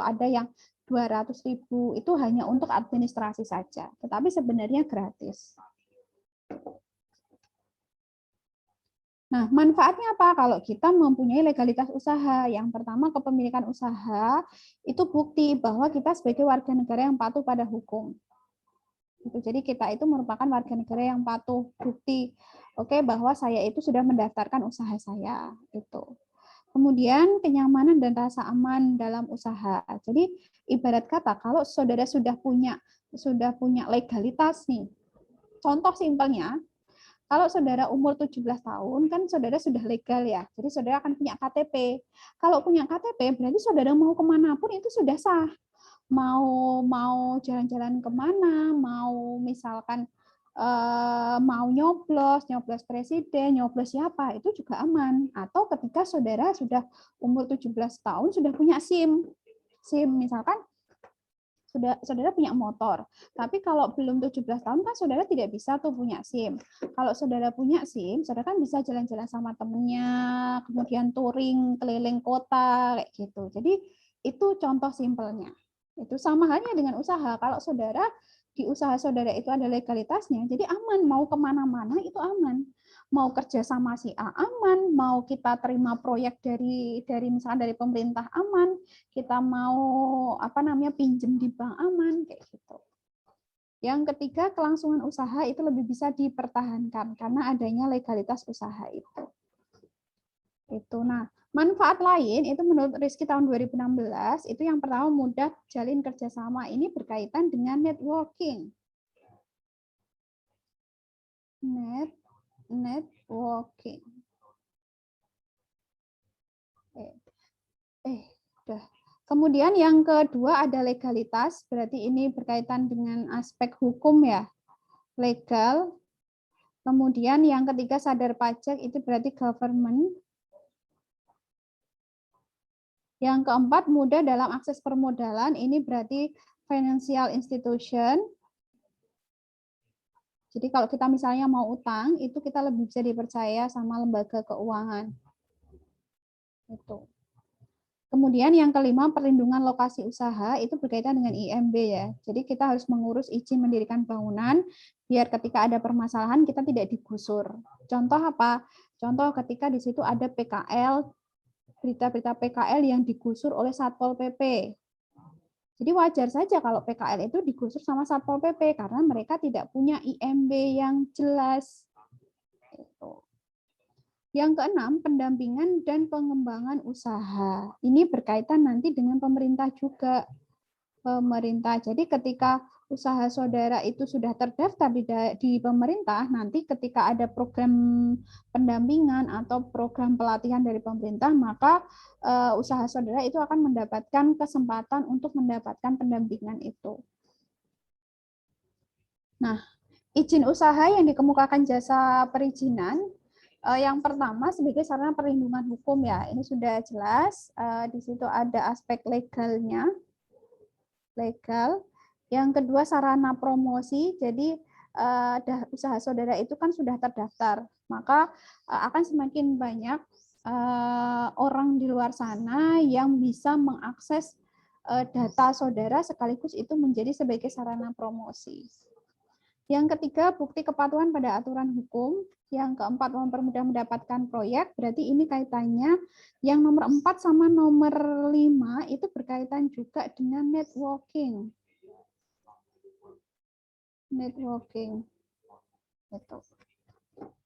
ada yang 200.000, itu hanya untuk administrasi saja. Tetapi sebenarnya gratis. Nah, manfaatnya apa kalau kita mempunyai legalitas usaha? Yang pertama, kepemilikan usaha itu bukti bahwa kita sebagai warga negara yang patuh pada hukum. Jadi kita itu merupakan warga negara yang patuh, bukti bahwa saya itu sudah mendaftarkan usaha saya itu. Kemudian kenyamanan dan rasa aman dalam usaha. Jadi ibarat kata kalau saudara sudah punya legalitas nih. Contoh simpelnya, Kalau saudara umur 17 tahun, kan saudara sudah legal ya. Jadi saudara akan punya KTP. Kalau punya KTP, berarti saudara mau kemanapun itu sudah sah. Mau jalan-jalan kemana, mau misalkan mau nyoblos presiden, nyoblos siapa, itu juga aman. Atau ketika saudara sudah umur 17 tahun, sudah punya SIM. SIM misalkan, saudara punya motor, tapi kalau belum 17 tahun kan saudara tidak bisa tuh punya SIM. Kalau saudara punya SIM, saudara kan bisa jalan-jalan sama temennya, kemudian touring keliling kota kayak gitu. Jadi itu contoh simpelnya. Itu sama halnya dengan usaha. Kalau saudara di usaha saudara itu ada legalitasnya, jadi aman, mau kemana-mana itu aman. Mau kerja sama si A aman, mau kita terima proyek dari misalnya dari pemerintah aman, kita mau pinjem di bank aman kayak gitu. Yang ketiga, kelangsungan usaha itu lebih bisa dipertahankan karena adanya legalitas usaha itu. Nah, manfaat lain itu menurut Rizky tahun 2016 itu yang pertama mudah jalin kerjasama, ini berkaitan dengan networking. Networking. Udah. Kemudian yang kedua ada legalitas, berarti ini berkaitan dengan aspek hukum ya, legal. Kemudian yang ketiga sadar pajak, itu berarti government. Yang keempat mudah dalam akses permodalan, ini berarti financial institution. Jadi kalau kita misalnya mau utang, itu kita lebih bisa dipercaya sama lembaga keuangan. Itu. Kemudian yang kelima, perlindungan lokasi usaha, itu berkaitan dengan IMB ya. Jadi kita harus mengurus izin mendirikan bangunan, biar ketika ada permasalahan kita tidak digusur. Contoh apa? Contoh ketika di situ ada PKL, berita-berita PKL yang digusur oleh Satpol PP. Jadi wajar saja kalau PKL itu digusur sama Satpol PP karena mereka tidak punya IMB yang jelas. Yang keenam, pendampingan dan pengembangan usaha. Ini berkaitan nanti dengan pemerintah juga. Pemerintah. Jadi ketika usaha saudara itu sudah terdaftar di pemerintah, nanti ketika ada program pendampingan atau program pelatihan dari pemerintah, maka usaha saudara itu akan mendapatkan kesempatan untuk mendapatkan pendampingan itu. Nah, izin usaha yang dikemukakan jasa perizinan, yang pertama sebagai sarana perlindungan hukum ya, ini sudah jelas. Di situ ada aspek legalnya, legal. Yang kedua sarana promosi, jadi usaha saudara itu kan sudah terdaftar, maka akan semakin banyak orang di luar sana yang bisa mengakses data saudara sekaligus itu menjadi sebagai sarana promosi. Yang ketiga, bukti kepatuhan pada aturan hukum. Yang keempat, mempermudah mendapatkan proyek. Berarti ini kaitannya yang nomor 4 sama nomor 5 itu berkaitan juga dengan networking. Networking. Gitu.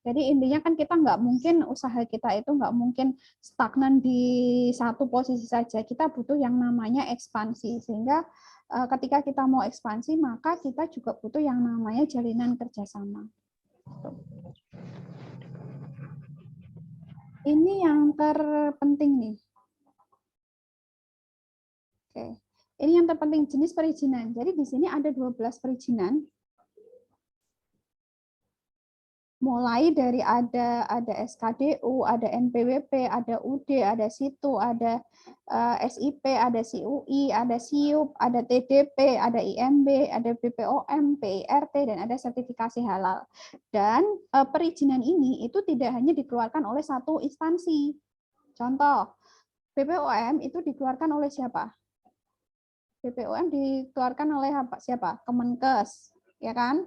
Jadi intinya kan kita nggak mungkin, usaha kita itu nggak mungkin stagnan di satu posisi saja. Kita butuh yang namanya ekspansi. Sehingga ketika kita mau ekspansi, maka kita juga butuh yang namanya jalinan kerjasama. Ini yang terpenting nih. Oke. Ini yang terpenting, jenis perizinan. Jadi di sini ada 12 perizinan. Mulai dari ada SKDU, ada NPWP, ada UD, ada SITU, ada SIP, ada CUI, ada SIUP, ada TDP, ada IMB, ada BPOM, PIRT, dan ada sertifikasi halal. Dan perizinan ini itu tidak hanya dikeluarkan oleh satu instansi. Contoh, BPOM itu dikeluarkan oleh siapa? BPOM dikeluarkan oleh siapa? Kemenkes, ya kan?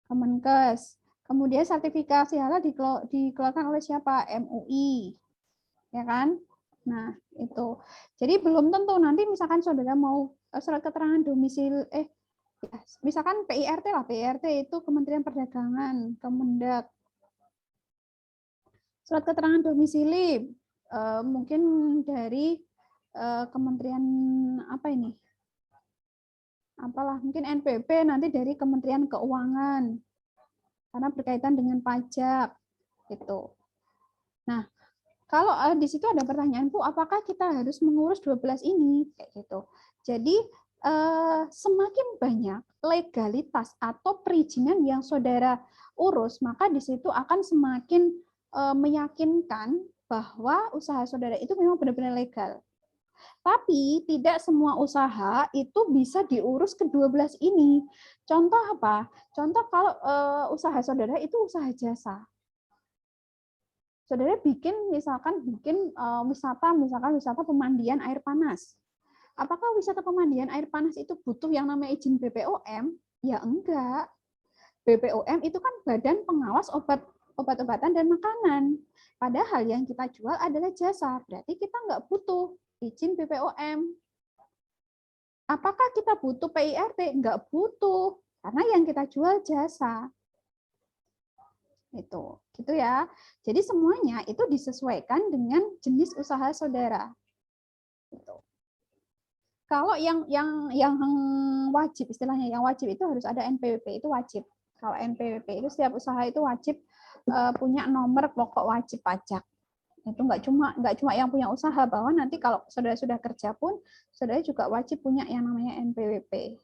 Kemenkes. Kemudian sertifikasi halal dikeluarkan oleh siapa? MUI. Ya kan? Nah, itu. Jadi belum tentu nanti misalkan saudara mau surat keterangan domisili misalkan PIRT lah, PIRT itu Kementerian Perdagangan, Kemendak. Surat keterangan domisili mungkin dari Kementerian apa ini? Apalah, mungkin NPWP nanti dari Kementerian Keuangan. karena berkaitan dengan pajak gitu. Nah, kalau di situ ada pertanyaan, Bu, apakah kita harus mengurus 12 ini kayak gitu. Jadi semakin banyak legalitas atau perizinan yang saudara urus, maka di situ akan semakin meyakinkan bahwa usaha saudara itu memang benar-benar legal. Tapi tidak semua usaha itu bisa diurus ke-12 ini. Contoh apa? Contoh kalau usaha saudara itu usaha jasa. Saudara misalkan bikin misalkan wisata pemandian air panas. Apakah wisata pemandian air panas itu butuh yang namanya izin BPOM? Ya enggak. BPOM itu kan Badan Pengawas Obat-obatan dan Makanan. Padahal yang kita jual adalah jasa, berarti kita nggak butuh izin BPOM. Apakah kita butuh PIRT? Nggak butuh, karena yang kita jual jasa. Itu, gitu ya. Jadi semuanya itu disesuaikan dengan jenis usaha saudara. Gitu. Kalau yang wajib, istilahnya yang wajib itu harus ada NPWP, itu wajib. Kalau NPWP itu setiap usaha itu wajib punya nomor pokok wajib pajak. Itu nggak cuma yang punya usaha, bahwa nanti kalau saudara sudah kerja pun saudara juga wajib punya yang namanya NPWP.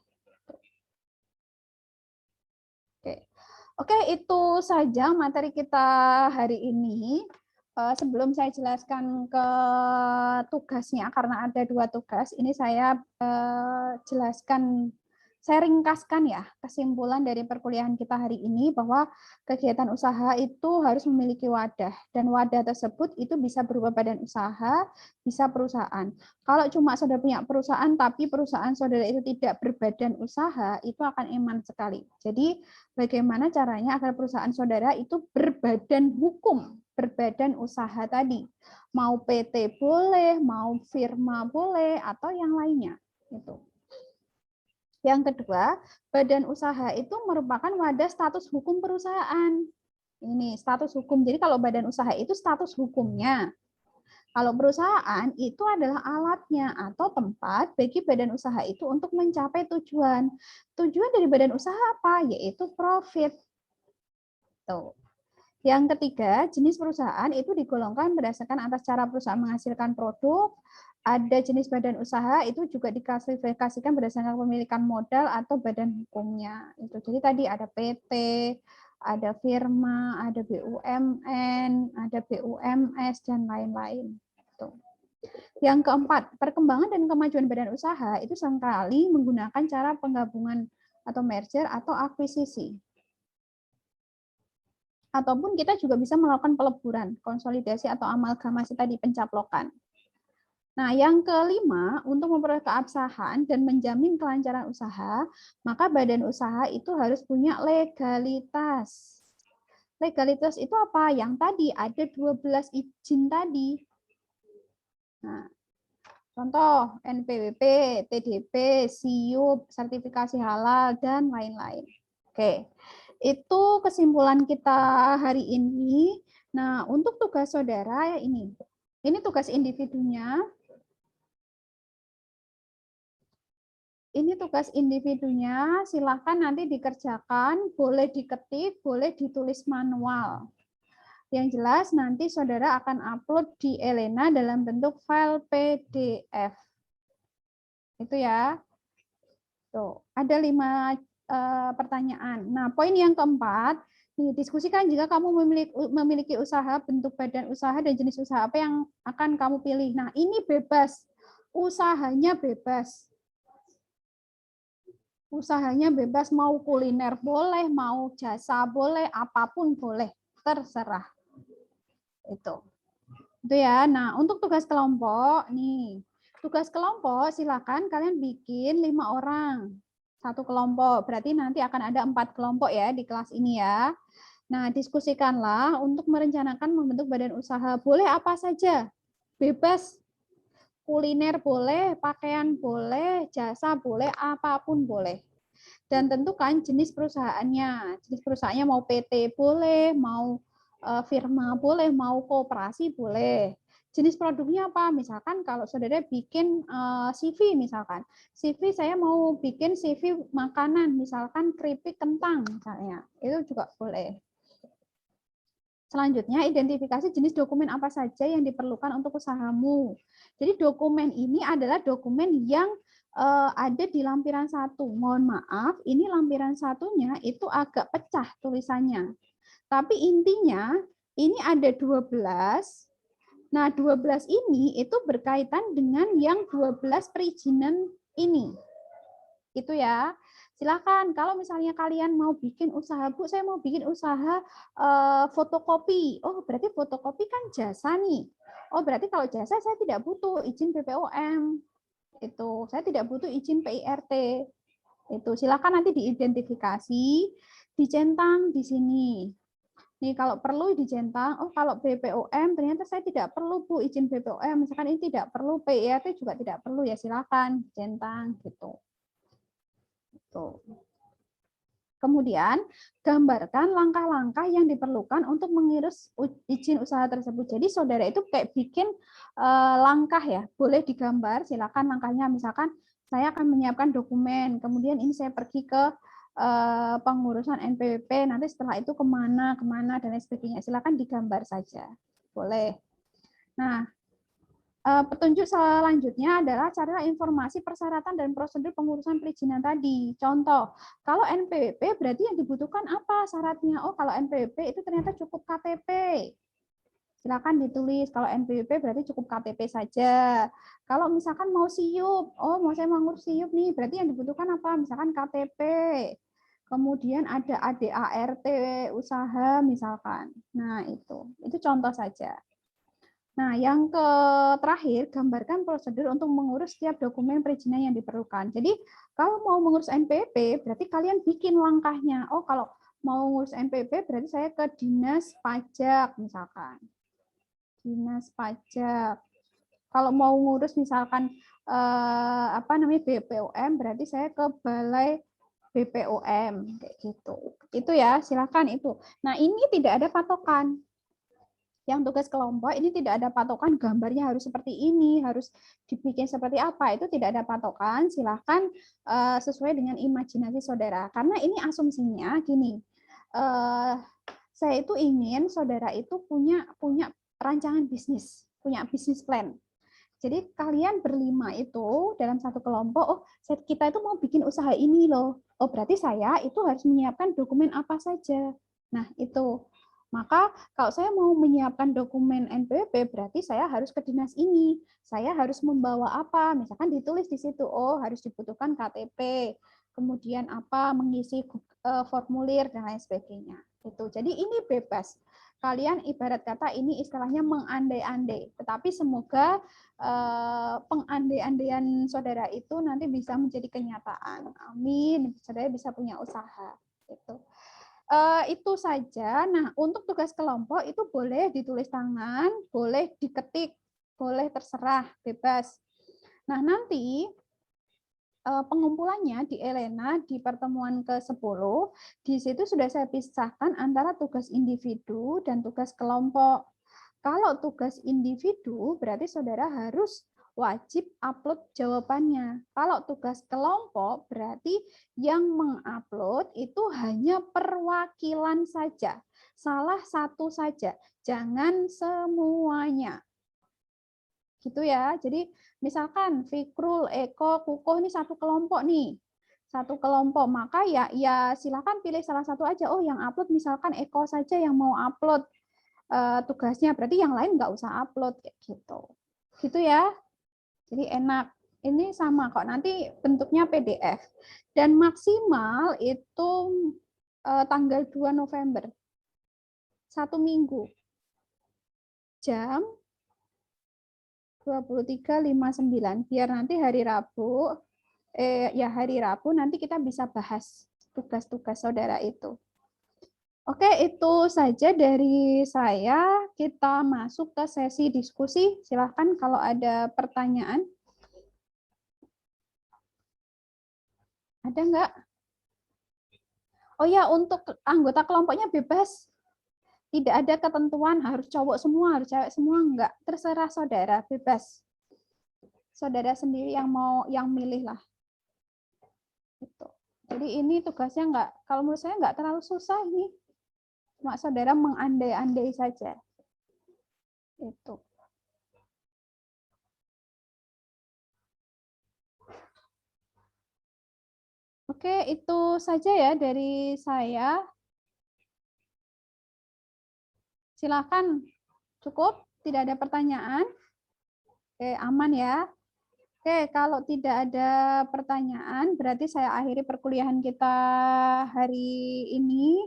Oke, itu saja materi kita hari ini. Sebelum saya jelaskan ke tugasnya, karena ada 2 tugas, ini saya saya ringkaskan ya kesimpulan dari perkuliahan kita hari ini, bahwa kegiatan usaha itu harus memiliki wadah, dan wadah tersebut itu bisa berupa badan usaha, bisa perusahaan. Kalau cuma saudara punya perusahaan tapi perusahaan saudara itu tidak berbadan usaha, itu akan eman sekali. Jadi bagaimana caranya agar perusahaan saudara itu berbadan hukum, berbadan usaha tadi. Mau PT boleh, mau firma boleh, atau yang lainnya. Gitu. Yang kedua, badan usaha itu merupakan wadah status hukum perusahaan. Ini status hukum. Jadi kalau badan usaha itu status hukumnya. Kalau perusahaan itu adalah alatnya atau tempat bagi badan usaha itu untuk mencapai tujuan. Tujuan dari badan usaha apa? Yaitu profit. Tuh. Yang ketiga, jenis perusahaan itu digolongkan berdasarkan atas cara perusahaan menghasilkan produk. Ada jenis badan usaha itu juga diklasifikasikan berdasarkan pemilikan modal atau badan hukumnya. Itu. Jadi tadi ada PT, ada firma, ada BUMN, ada BUMS, dan lain-lain. Yang keempat, perkembangan dan kemajuan badan usaha itu seringkali menggunakan cara penggabungan atau merger atau akuisisi. Ataupun kita juga bisa melakukan peleburan, konsolidasi atau amalgamasi tadi, pencaplokan. Nah, yang kelima, untuk memperoleh keabsahan dan menjamin kelancaran usaha, maka badan usaha itu harus punya legalitas. Legalitas itu apa? Yang tadi ada 12 izin tadi. Nah, contoh NPWP, TDP, SIUP, sertifikasi halal, dan lain-lain. Oke, itu kesimpulan kita hari ini. Nah, untuk tugas saudara ya ini tugas individunya. Ini tugas individunya, silahkan nanti dikerjakan, boleh diketik, boleh ditulis manual. Yang jelas nanti saudara akan upload di Elena dalam bentuk file PDF. Itu ya. Tuh, ada 5 pertanyaan. Nah, poin yang keempat, diskusikan jika kamu memiliki usaha, bentuk badan usaha, dan jenis usaha apa yang akan kamu pilih. Nah, ini bebas. Usahanya bebas. Usahanya bebas, mau kuliner boleh, mau jasa boleh, apapun boleh, terserah. Itu ya. Nah, untuk tugas kelompok nih, tugas kelompok silakan kalian bikin 5 orang satu kelompok, berarti nanti akan ada 4 kelompok ya di kelas ini ya. Nah, diskusikanlah untuk merencanakan membentuk badan usaha. Boleh apa saja, bebas. Kuliner boleh, pakaian boleh, jasa boleh, apapun boleh. Dan tentukan jenis perusahaannya. Jenis perusahaannya mau PT boleh, mau firma boleh, mau koperasi boleh. Jenis produknya apa? Misalkan kalau saudara bikin CV misalkan. CV saya mau bikin CV makanan, misalkan keripik kentang misalnya. Itu juga boleh. Selanjutnya, identifikasi jenis dokumen apa saja yang diperlukan untuk usahamu. Jadi dokumen ini adalah dokumen yang ada di lampiran 1. Mohon maaf, ini lampiran satunya itu agak pecah tulisannya. Tapi intinya, ini ada 12. Nah, 12 ini itu berkaitan dengan yang 12 perizinan ini. Itu ya. Silakan kalau misalnya kalian mau bikin usaha, Bu, saya mau bikin usaha fotokopi. Oh, berarti fotokopi kan jasa nih. Oh, berarti kalau jasa saya tidak butuh izin BPOM. Itu, saya tidak butuh izin PIRT. Itu, silakan nanti diidentifikasi, dicentang di sini. Nih, kalau perlu dicentang, oh kalau BPOM ternyata saya tidak perlu Bu izin BPOM, misalkan ini tidak perlu, PIRT juga tidak perlu, ya silakan centang gitu. Tuh. Kemudian gambarkan langkah-langkah yang diperlukan untuk mengurus izin usaha tersebut. Jadi saudara itu kayak bikin langkah ya, boleh digambar, silakan langkahnya. Misalkan saya akan menyiapkan dokumen, kemudian ini saya pergi ke pengurusan NPWP, nanti setelah itu kemana, dan lain sebagainya. Silakan digambar saja, boleh. Nah, petunjuk selanjutnya adalah carilah informasi persyaratan dan prosedur pengurusan perizinan tadi. Contoh, kalau NPWP berarti yang dibutuhkan apa syaratnya? Oh, kalau NPWP itu ternyata cukup KTP. Silakan ditulis, kalau NPWP berarti cukup KTP saja. Kalau misalkan mau SIUP, oh saya mau ngurus SIUP nih, berarti yang dibutuhkan apa? Misalkan KTP. Kemudian ada ADART usaha misalkan. Nah, itu contoh saja. Nah, yang terakhir, gambarkan prosedur untuk mengurus setiap dokumen perizinan yang diperlukan. Jadi, kalau mau mengurus NPWP, berarti kalian bikin langkahnya. Oh, kalau mau mengurus NPWP, berarti saya ke Dinas Pajak, misalkan. Dinas Pajak. Kalau mau ngurus misalkan BPOM, berarti saya ke Balai BPOM, kayak gitu. Itu ya, silakan itu. Nah, ini tidak ada patokan. Yang tugas kelompok ini tidak ada patokan gambarnya harus seperti ini, harus dibikin seperti apa, itu tidak ada patokan, silahkan sesuai dengan imajinasi saudara. Karena ini asumsinya gini, saya itu ingin saudara itu punya rancangan bisnis, punya bisnis plan. Jadi kalian berlima itu dalam satu kelompok, oh kita itu mau bikin usaha ini loh, oh berarti saya itu harus menyiapkan dokumen apa saja. Nah itu. Maka kalau saya mau menyiapkan dokumen NPWP, berarti saya harus ke dinas ini. Saya harus membawa apa? Misalkan ditulis di situ, oh harus dibutuhkan KTP, kemudian apa, mengisi formulir, dan lain sebagainya. Itu. Jadi ini bebas. Kalian ibarat kata ini istilahnya mengandai-andai. Tetapi semoga pengandai-andaian saudara itu nanti bisa menjadi kenyataan. Amin. Saudara bisa punya usaha. Itu. Itu saja. Nah, untuk tugas kelompok itu boleh ditulis tangan, boleh diketik, boleh terserah, bebas. Nah, nanti pengumpulannya di Elena di pertemuan ke-10, di situ sudah saya pisahkan antara tugas individu dan tugas kelompok. Kalau tugas individu berarti saudara harus wajib upload jawabannya. Kalau tugas kelompok berarti yang mengupload itu hanya perwakilan saja. Salah satu saja, jangan semuanya. Gitu ya. Jadi misalkan Fikrul, Eko, Kukuh ini satu kelompok nih. Satu kelompok, maka ya silakan pilih salah satu aja. Oh, yang upload misalkan Eko saja yang mau upload tugasnya, berarti yang lain nggak usah upload kayak gitu. Gitu ya. Jadi enak. Ini sama kok, nanti bentuknya PDF. Dan maksimal itu tanggal 2 November. 1 minggu. Jam 23.59. Biar nanti hari Rabu, hari Rabu nanti kita bisa bahas tugas-tugas saudara itu. Oke, itu saja dari saya. Kita masuk ke sesi diskusi. Silahkan kalau ada pertanyaan. Ada nggak? Oh ya, untuk anggota kelompoknya bebas. Tidak ada ketentuan harus cowok semua, harus cewek semua, enggak. Terserah saudara, bebas. Saudara sendiri yang mau, yang milih lah. Gitu. Jadi ini tugasnya enggak, kalau menurut saya enggak terlalu susah ini. Cuma saudara mengandai-andai saja. Itu. Oke, itu saja ya dari saya. Silakan. Cukup? Tidak ada pertanyaan? Oke, aman ya. Oke, kalau tidak ada pertanyaan, berarti saya akhiri perkuliahan kita hari ini.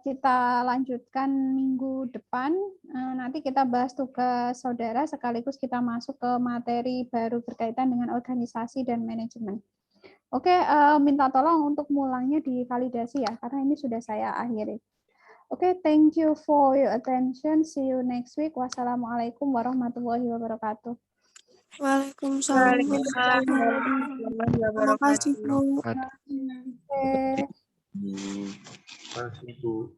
Kita lanjutkan minggu depan. Nanti kita bahas tugas saudara, sekaligus kita masuk ke materi baru berkaitan dengan organisasi dan manajemen. Oke, minta tolong untuk mulangnya divalidasi ya, karena ini sudah saya akhiri. Oke, thank you for your attention. See you next week. Wassalamualaikum warahmatullahi wabarakatuh. Waalaikumsalam. Terima kasih, Bu. Oke. Hmm. Makasih, Bu.